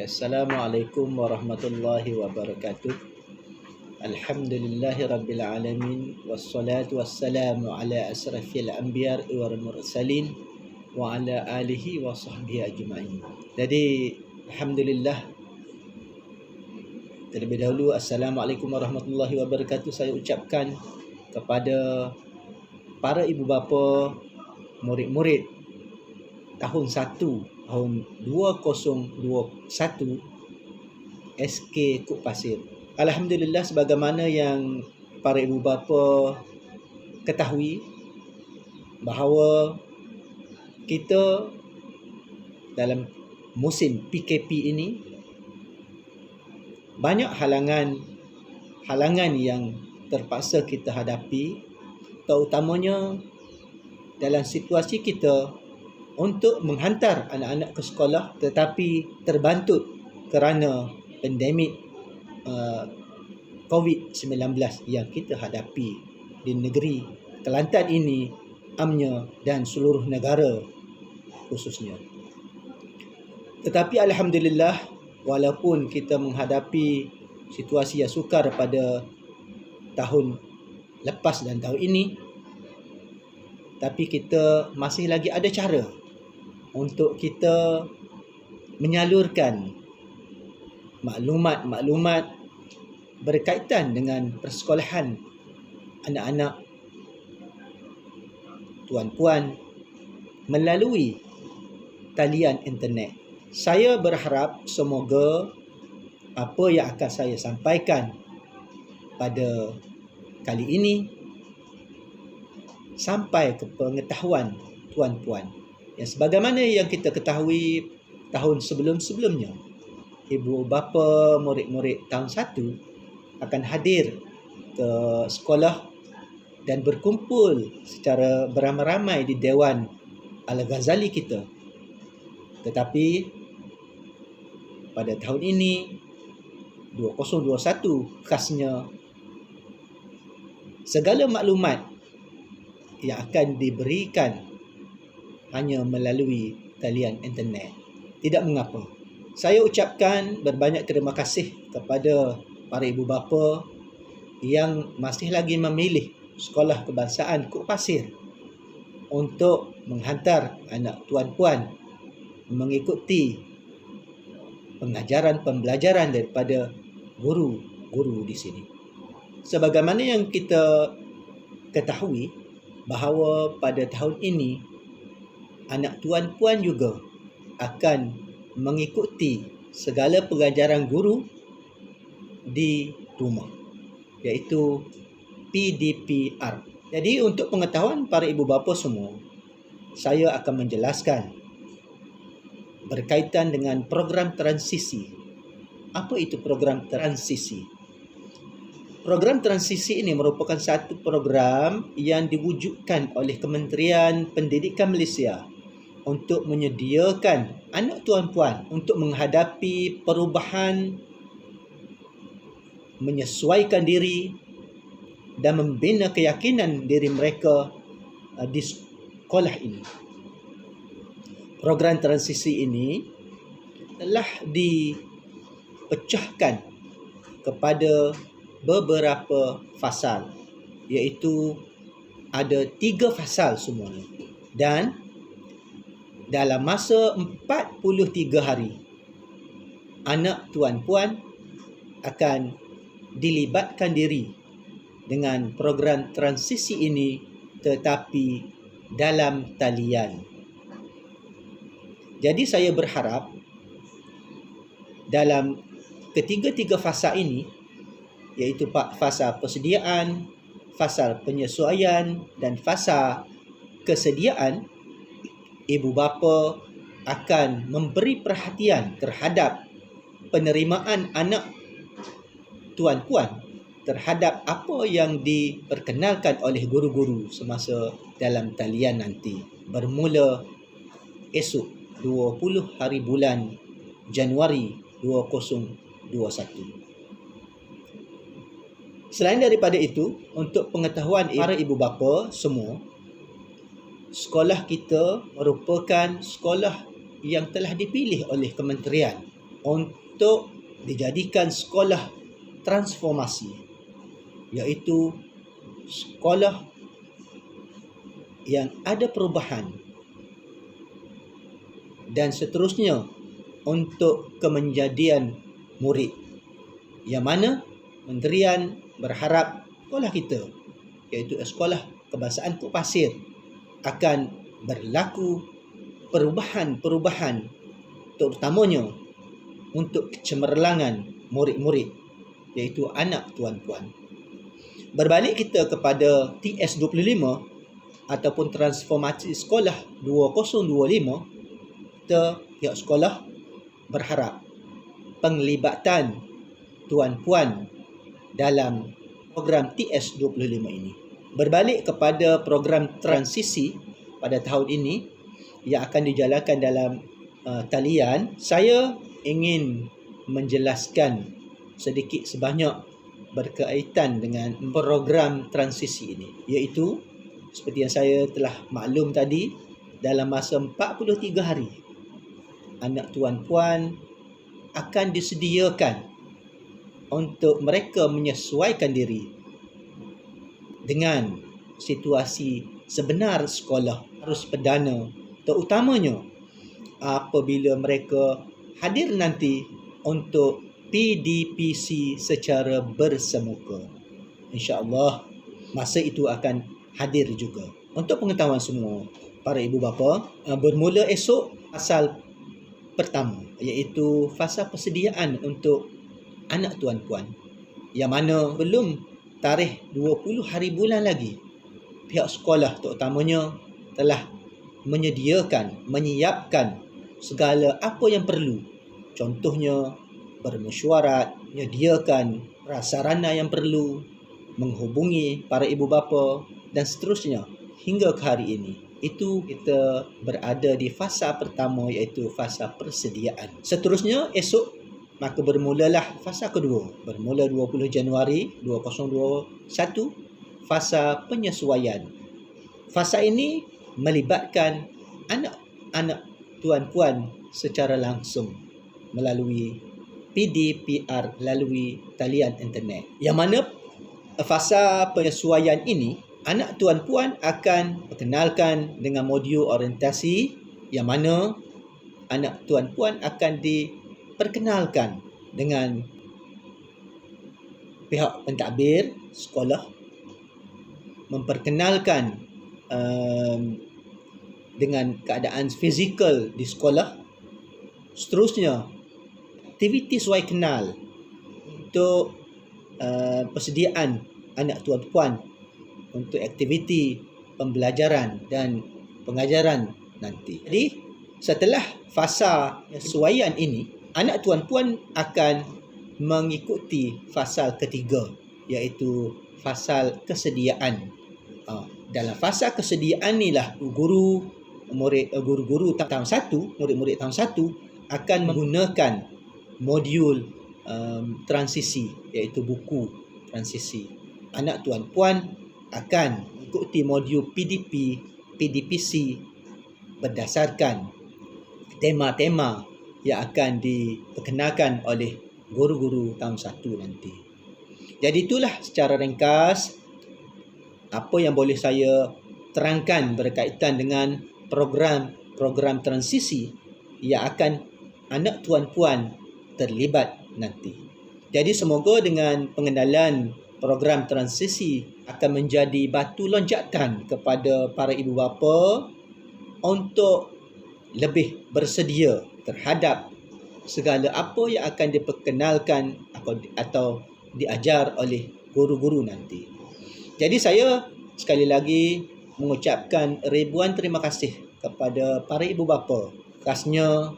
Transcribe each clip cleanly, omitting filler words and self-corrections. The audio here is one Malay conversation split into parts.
Okay, Assalamualaikum warahmatullahi wabarakatuh. Alhamdulillahi rabbil alamin, wassalatu wassalamu ala asrafil anbiya'i wal mursalin wa ala alihi wa sahbihi ajma'in. Jadi alhamdulillah, terlebih dahulu Assalamualaikum warahmatullahi wabarakatuh saya ucapkan kepada para ibu bapa, murid-murid tahun 1 tahun 2021 SK Kuk Pasir. Alhamdulillah, sebagaimana yang para ibu bapa ketahui bahawa kita dalam musim PKP ini banyak halangan yang terpaksa kita hadapi, terutamanya dalam situasi kita untuk menghantar anak-anak ke sekolah, tetapi terbantut kerana pandemik COVID-19 yang kita hadapi di negeri Kelantan ini, amnya dan seluruh negara khususnya. Tetapi alhamdulillah, walaupun kita menghadapi situasi yang sukar pada tahun lepas dan tahun ini, tapi kita masih lagi ada cara untuk kita menyalurkan maklumat berkaitan dengan persekolahan anak-anak tuan-puan melalui talian internet. Saya berharap semoga apa yang akan saya sampaikan pada kali ini sampai ke pengetahuan tuan-puan. Yang sebagaimana yang kita ketahui, tahun sebelum-sebelumnya, ibu bapa, murid-murid tahun 1 akan hadir ke sekolah dan berkumpul secara beramai-ramai di Dewan Al-Ghazali kita. Tetapi pada tahun ini 2021, khasnya segala maklumat yang akan diberikan hanya melalui talian internet. Tidak mengapa. Saya ucapkan berbanyak terima kasih kepada para ibu bapa yang masih lagi memilih Sekolah Kebangsaan Kuk Pasir untuk menghantar anak tuan-puan mengikuti pengajaran pembelajaran daripada guru-guru di sini. Sebagaimana yang kita ketahui bahawa pada tahun ini anak tuan-puan juga akan mengikuti segala pengajaran guru di rumah, iaitu PDPR. Jadi untuk pengetahuan para ibu bapa semua, saya akan menjelaskan berkaitan dengan program transisi. Apa itu program transisi? Program transisi ini merupakan satu program yang diwujudkan oleh Kementerian Pendidikan Malaysia untuk menyediakan anak tuan-puan untuk menghadapi perubahan, menyesuaikan diri dan membina keyakinan diri mereka di sekolah ini. Program transisi ini telah dipecahkan kepada beberapa fasal, iaitu ada 3 fasal semuanya, dan dalam masa 43 hari anak tuan-puan akan dilibatkan diri dengan program transisi ini, tetapi dalam talian. Jadi saya berharap dalam ketiga-tiga fasa ini, iaitu fasa persediaan, fasa penyesuaian dan fasa kesediaan, ibu bapa akan memberi perhatian terhadap penerimaan anak tuan-puan terhadap apa yang diperkenalkan oleh guru-guru semasa dalam talian nanti, bermula esok 20 hari bulan Januari 2021. Selain daripada itu, untuk pengetahuan para ibu bapa semua, sekolah kita merupakan sekolah yang telah dipilih oleh kementerian untuk dijadikan sekolah transformasi, iaitu sekolah yang ada perubahan dan seterusnya untuk kemenjadian murid, yang mana Kementerian berharap sekolah kita, iaitu sekolah kebangsaan Kok Pasir, akan berlaku perubahan-perubahan, terutamanya untuk kecemerlangan murid-murid, iaitu anak tuan-puan. Berbalik kita kepada TS25 ataupun transformasi sekolah 2025, pihak sekolah berharap penglibatan tuan-puan dalam program TS25 ini. Berbalik kepada program transisi pada tahun ini yang akan dijalankan dalam talian, saya ingin menjelaskan sedikit sebanyak berkaitan dengan program transisi ini, iaitu seperti yang saya telah maklum tadi, dalam masa 43 hari anak tuan-puan akan disediakan untuk mereka menyesuaikan diri dengan situasi sebenar sekolah harus perdana, terutamanya apabila mereka hadir nanti untuk PDPC secara bersemuka. InsyaAllah masa itu akan hadir juga. Untuk pengetahuan semua para ibu bapa, bermula esok fasa pertama, iaitu fasa persediaan untuk anak tuan-puan, yang mana belum tarikh 20 hari bulan lagi, pihak sekolah terutamanya telah menyiapkan segala apa yang perlu. Contohnya bermesyuarat, menyediakan prasarana yang perlu, menghubungi para ibu bapa dan seterusnya hingga ke hari ini. Itu kita berada di fasa pertama, iaitu fasa persediaan. Seterusnya esok maka bermulalah fasa kedua, bermula 20 Januari 2021, fasa penyesuaian. Fasa ini melibatkan anak-anak tuan-puan secara langsung melalui PDPR, melalui talian internet. Yang mana fasa penyesuaian ini, anak tuan-puan akan perkenalkan dengan modul orientasi, yang mana anak tuan-puan akan diperkenalkan dengan pihak pentadbir sekolah, memperkenalkan dengan keadaan fizikal di sekolah. Seterusnya aktiviti sesuai kenal untuk persediaan anak tuan-puan untuk aktiviti pembelajaran dan pengajaran nanti. Jadi setelah fasa penyesuaian ini, anak tuan-puan akan mengikuti fasa ketiga, iaitu fasa kesediaan. Dalam fasa kesediaan inilah guru-guru tahun 1, murid-murid tahun 1 akan menggunakan modul transisi, iaitu buku transisi. Anak tuan-puan akan mengikuti modul PDPC berdasarkan tema-tema yang akan diperkenalkan oleh guru-guru tahun 1 nanti. Jadi itulah secara ringkas apa yang boleh saya terangkan berkaitan dengan program transisi yang akan anak tuan-puan terlibat nanti. Jadi semoga dengan pengenalan program transisi akan menjadi batu loncatan kepada para ibu bapa untuk lebih bersedia terhadap segala apa yang akan diperkenalkan atau diajar oleh guru-guru nanti. Jadi saya sekali lagi mengucapkan ribuan terima kasih kepada para ibu bapa, khasnya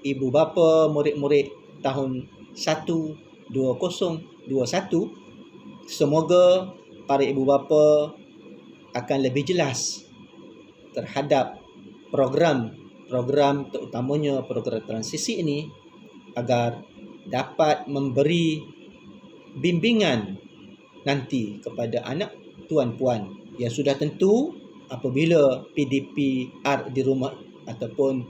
ibu bapa murid-murid tahun 1 2021. Semoga para ibu bapa akan lebih jelas terhadap program terutamanya program transisi ini, agar dapat memberi bimbingan nanti kepada anak tuan-puan yang sudah tentu apabila PDPR di rumah ataupun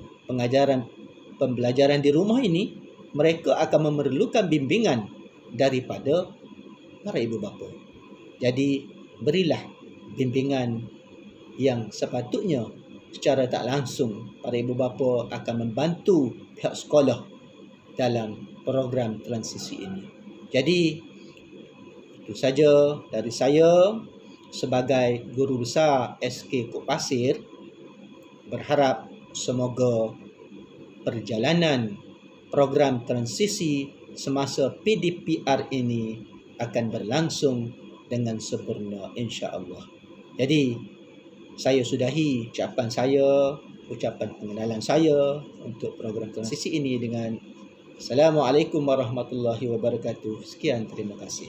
pembelajaran di rumah ini mereka akan memerlukan bimbingan daripada para ibu bapa. Jadi, berilah bimbingan yang sepatutnya secara tak langsung para ibu bapa akan membantu pihak sekolah dalam program transisi ini. Jadi, itu saja dari saya sebagai guru besar SK Kok Pasir. Berharap semoga perjalanan program transisi semasa PDPR ini akan berlangsung dengan sempurna, insya-Allah. Jadi, saya sudahi ucapan pengenalan saya untuk program transisi ini dengan Assalamualaikum warahmatullahi wabarakatuh. Sekian, terima kasih.